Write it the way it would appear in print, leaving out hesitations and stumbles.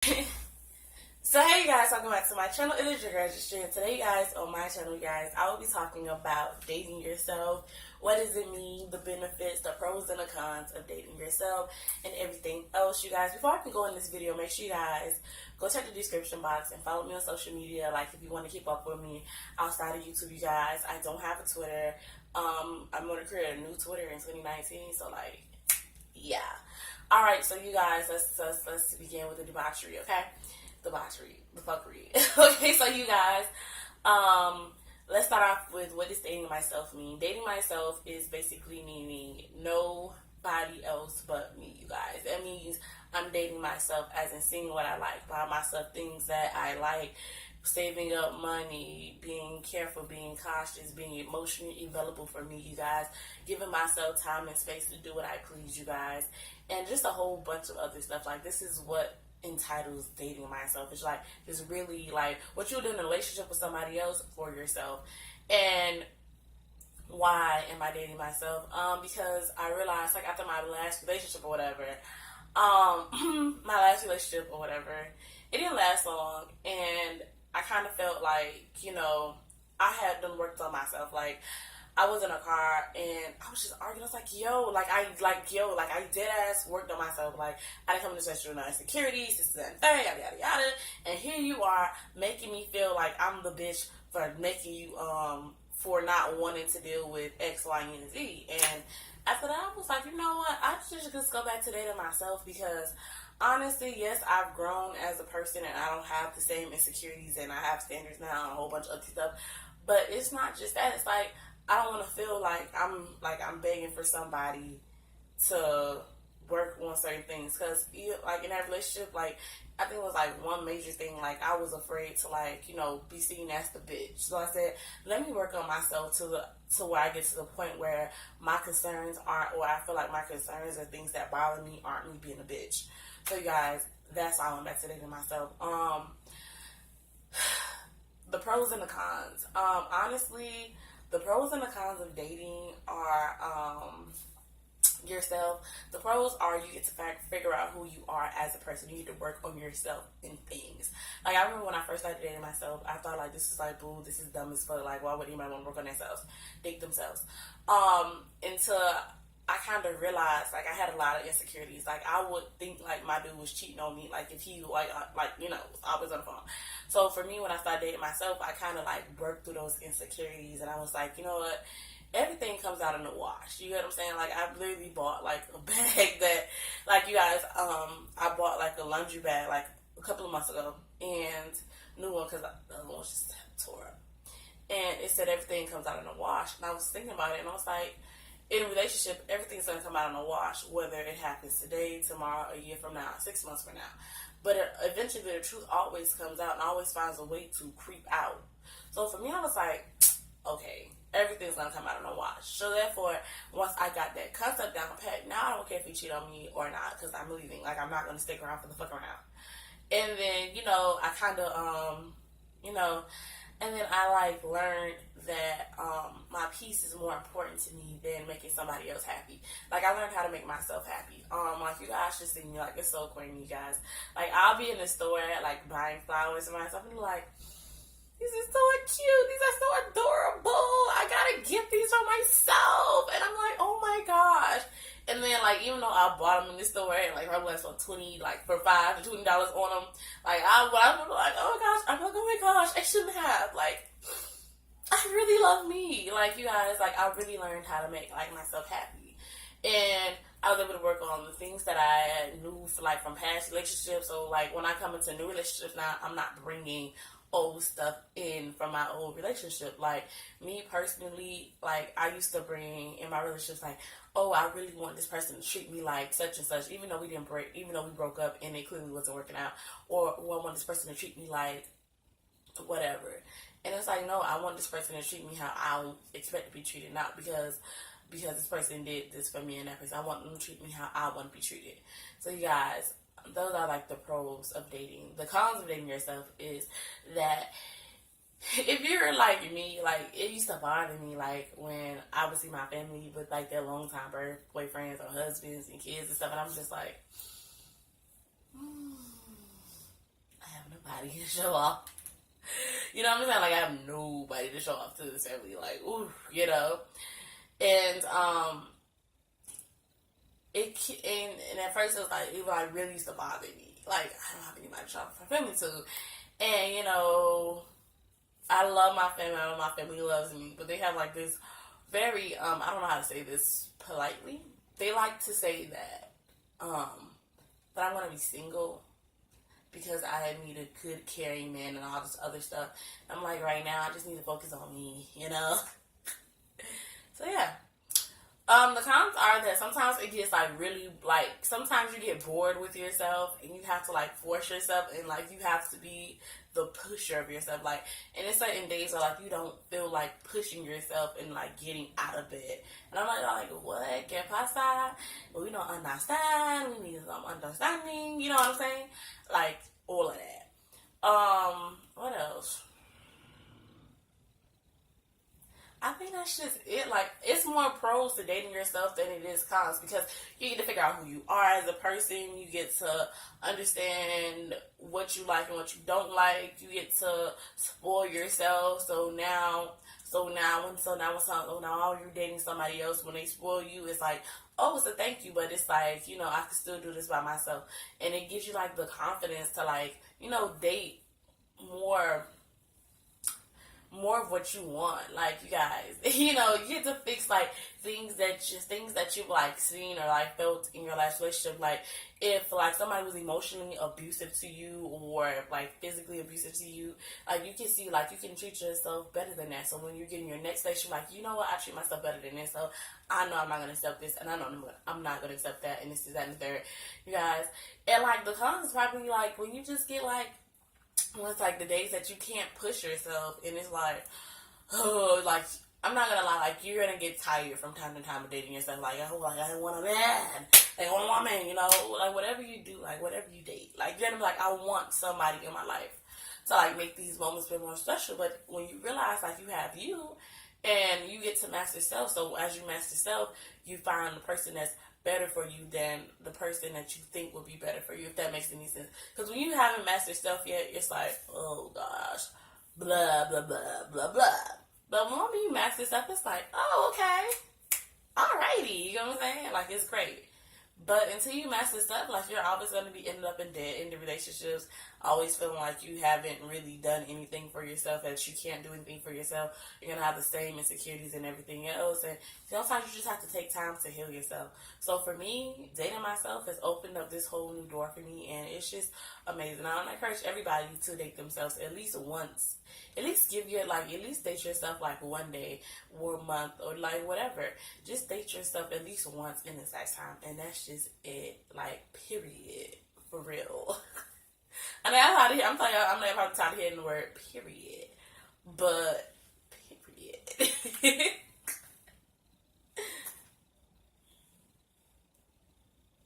So hey you guys, welcome back to my channel. It is your girl Justine. Today guys, on my channel guys, I will be talking about dating yourself. What does it mean? The benefits, the pros and the cons of dating yourself, and everything else, you guys. Before I can go in this video, make sure you guys go check the description box and follow me on social media. Like if you want to keep up with me outside of YouTube, you guys. I don't have a Twitter. I'm gonna create a new Twitter in 2019. So like, yeah. All right, so you guys, let's begin with the debauchery, okay? Debauchery, the fuckery. Okay, so you guys, let's start off with what does dating myself mean? Dating myself is basically meaning nobody else but me, you guys. That means I'm dating myself as in seeing what I like, buying myself things that I like, saving up money, being careful, being cautious, being emotionally available for me, you guys, giving myself time and space to do what I please, you guys, and just a whole bunch of other stuff. Like, this is what entitles dating myself. It's like, it's really like what you're doing in a relationship with somebody else for yourself. And why am I dating myself? Because I realized, like, after my last relationship or whatever, my last relationship or whatever, it didn't last long, and I kind of felt like, I had done worked on myself. Like, I was in a car and I was just arguing. I was like, I dead ass worked on myself. Like, I didn't come to sexual insecurities, this and that, yada, yada, yada. And here you are making me feel like I'm the bitch for making you, for not wanting to deal with X, Y, and Z. And after that, I was like, you know what? I should just go back to dating myself because honestly, yes, I've grown as a person and I don't have the same insecurities and I have standards now and a whole bunch of other stuff. But it's not just that. It's like I don't want to feel like I'm begging for somebody to work on certain things because like in that relationship, like I think it was like one major thing, like I was afraid to like be seen as the bitch. So I said, let me work on myself to where I get to the point where my concerns aren't, or I feel like my concerns or things that bother me aren't me being a bitch. So you guys, that's why I went back to dating myself. The pros and the cons. Honestly, the pros and the cons of dating are yourself. The pros are you get to figure out who you are as a person. You need to work on yourself and things. Like, I remember when I first started dating myself, I thought like, this is like, boo, this is dumb as fuck. Like, why would anybody want to work on themselves, date themselves? Until I kind of realized, like, I had a lot of insecurities. Like, I would think like my dude was cheating on me, like if he was always on the phone. So for me, when I started dating myself, I kind of like worked through those insecurities, and I was like, you know what? Everything comes out in the wash. You get what I'm saying? Like, I literally bought like a bag that, like, you guys, I bought like a laundry bag like a couple of months ago, and new one because the other one was just tore up. And it said everything comes out in the wash, and I was thinking about it, and I was like, in a relationship, everything's gonna come out in the wash, whether it happens today, tomorrow, a year from now, 6 months from now. But eventually, the truth always comes out and always finds a way to creep out. So for me, I was like, okay, everything's gonna come out in the wash. So therefore, once I got that concept down pat, now I don't care if he cheat on me or not, because I'm leaving. Like, I'm not gonna stick around for the fuck around. And then, I kind of, you know, and then I like learned that my peace is more important to me than making somebody else happy. Like, I learned how to make myself happy. Like, you guys should see me. Like, it's so corny, you guys. Like, I'll be in the store like buying flowers and myself, and like, these are so cute. These are so adorable. I gotta get these for myself. And I'm like, oh my gosh. And then, like, even though I bought them in the store and like probably for $20, like for $5 to $20 on them, like I was like, oh my gosh. I'm like, oh my gosh, I shouldn't have. Like, I really love me. Like, you guys, like, I really learned how to make like myself happy, and I was able to work on the things that I knew from past relationships. So like when I come into new relationships now, I'm not bringing old stuff in from my old relationship. Like, me personally, like, I used to bring in my relationships like, oh, I really want this person to treat me like such and such, even though we broke up and it clearly wasn't working out, or I want this person to treat me like whatever. And it's like, no, I want this person to treat me how I would expect to be treated, not because this person did this for me and that person. I want them to treat me how I want to be treated. So you guys, those are like the pros of dating. The cons of dating yourself is that if you're like me, like, it used to bother me, like, when I would see my family with like their long time boyfriends or husbands and kids and stuff, and I'm just like, nobody to show off. You know what I'm saying? Like, I have nobody to show off to this family. Like, ooh, you know? And, and at first it was like, it like really used to bother me. Like, I don't have anybody to show off my family to. And, you know, I love my family. I know my family loves me. But they have like this very, I don't know how to say this politely. They like to say that, that I'm going to be single because I need a good caring man and all this other stuff. I'm like, right now, I just need to focus on me, you know? So, yeah. The cons are that sometimes it gets, like, really, like, sometimes you get bored with yourself and you have to, like, force yourself and, like, you have to be the pusher of yourself. Like, and it's certain days where, like, you don't feel like pushing yourself and, like, getting out of bed. And I'm like, what? ¿Qué pasa? We don't understand. We need some understanding. You know what I'm saying? Like, all of that. What else? I think that's just it. Like, it's more pros to dating yourself than it is cons because you get to figure out who you are as a person. You get to understand what you like and what you don't like. You get to spoil yourself. So now all you're dating somebody else, when they spoil you, it's like, oh, it's a thank you, but it's like, you know, I can still do this by myself. And it gives you, like, the confidence to, like, you know, date more of what you want. Like, you guys, you know, you get to fix, like, things that you've, like, seen or, like, felt in your last relationship. Like, if, like, somebody was emotionally abusive to you or, like, physically abusive to you, like, you can see, like, you can treat yourself better than that. So when you're getting your next relationship, like, you know what, I treat myself better than this, so I know I'm not going to accept this, and I know I'm not going to accept that, and this is that and the third, you guys. And, like, the cons is probably, like, when you just get, like, well, it's like the days that you can't push yourself, and it's like, oh, like, I'm not gonna lie, like, you're gonna get tired from time to time of dating yourself. Like, oh, like, I want a man, I want a woman, you know, like, whatever you do, like, whatever you date, like, you're gonna be like, I want somebody in my life to, like, make these moments feel more special. But when you realize, like, you have you, and you get to master self, so as you master self, you find the person that's better for you than the person that you think would be better for you, if that makes any sense. Because when you haven't mastered stuff yet, it's like, oh gosh, blah, blah, blah, blah, blah. But when you master stuff, it's like, oh, okay, alrighty, you know what I'm saying? Like, it's great. But until you master stuff, like, you're always going to be ended up in dead in the relationships, always feeling like you haven't really done anything for yourself, that you can't do anything for yourself. You're going to have the same insecurities and everything else. And sometimes you just have to take time to heal yourself. So for me, dating myself has opened up this whole new door for me, and it's just amazing. I encourage everybody to date themselves at least once. At least at least date yourself, like, one day or a month or, like, whatever. Just date yourself at least once in this lifetime, and that's just it. Like, period. For real. I mean, I'm telling y'all, I'm not probably tired of hearing the word period. But, period.